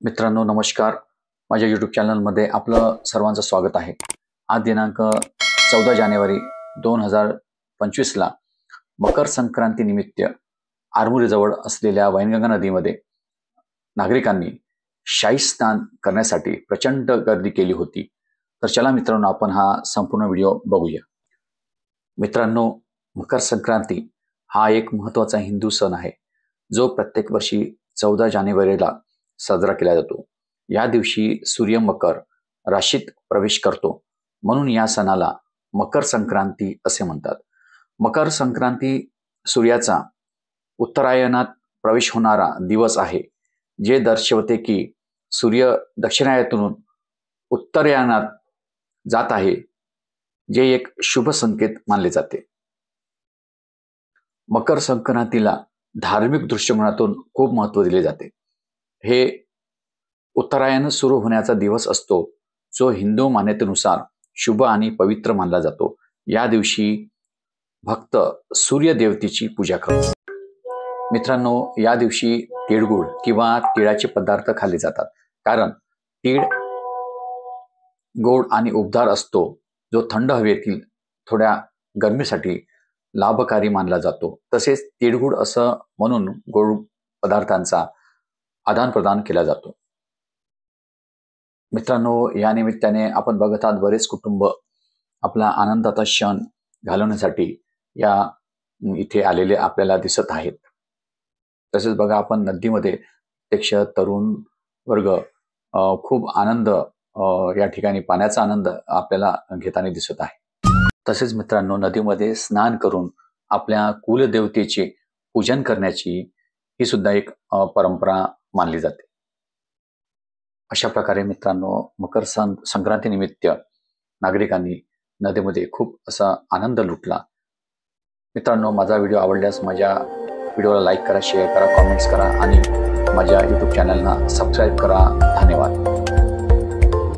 मित्रांनो नमस्कार. माझ्या यूट्यूब चॅनलमध्ये आपलं सर्वांचं स्वागत आहे. आज दिनांक 14 जानेवारी 2025ला मकर संक्रांती निमित्त आरमोरीजवळ असलेल्या वैनगंगा नदीमध्ये नागरिकांनी शाही स्नान करण्यासाठी प्रचंड गर्दी केली होती. तर चला मित्रांनो, आपण हा संपूर्ण व्हिडिओ बघूया. मित्रांनो, मकर संक्रांती हा एक महत्त्वाचा हिंदू सण आहे, जो प्रत्येक वर्षी 14 जानेवारीला साजरा केला जातो. या दिवशी सूर्य मकर राशीत प्रवेश करतो, म्हणून या सणाला मकर संक्रांती असे म्हणतात. मकर संक्रांती सूर्याचा उत्तरायणात प्रवेश होणारा दिवस आहे, जे दर्शवते की सूर्य दक्षिणायनातून उत्तरायणात जात आहे, जे एक शुभ संकेत मानले जाते. मकर संक्रांतीला धार्मिक दृष्टिकोनातून खूप महत्त्व दिले जाते. हे उत्तरायण सुरू होण्याचा दिवस असतो, जो हिंदू मान्यतेनुसार शुभ आणि पवित्र मानला जातो. या दिवशी भक्त सूर्य देवतेची पूजा करतात. मित्रांनो, या दिवशी तिळगुळ किंवा तिळाचे पदार्थ खाल्ले जातात, कारण तीळ गोड आणि उबदार असतो, जो थंड हवेतील थोड्या गरमीसाठी लाभकारी मानला जातो. तसेच तिळगुळ असं म्हणून गोड पदार्थांचा आदान प्रदान केला जातो. मित्रांनो, या निमित्ताने आपण बघत आहात बरेच कुटुंब आपला आनंदाचा क्षण घालवण्यासाठी या इथे आलेले आपल्याला दिसत आहेत. तसेच बघा, आपण नदीमध्ये प्रत्यक्ष तरुण वर्ग खूप आनंद या ठिकाणी पाण्याचा आनंद आपल्याला घेताना दिसत आहे. तसेच मित्रांनो, नदीमध्ये स्नान करून आपल्या कुलदेवतेचे पूजन करण्याची ही सुद्धा एक परंपरा मानली जाते. अशा प्रकारे मित्रांनो, मकर संक्रांती निमित्त नागरिकांनी नदीमध्ये खूप असा आनंद लुटला. मित्रांनो, माझा व्हिडिओ आवडल्यास माझ्या व्हिडिओला लाईक करा, शेअर करा, कॉमेंट्स करा आणि माझ्या यूट्यूब चॅनलला सबस्क्राईब करा. धन्यवाद.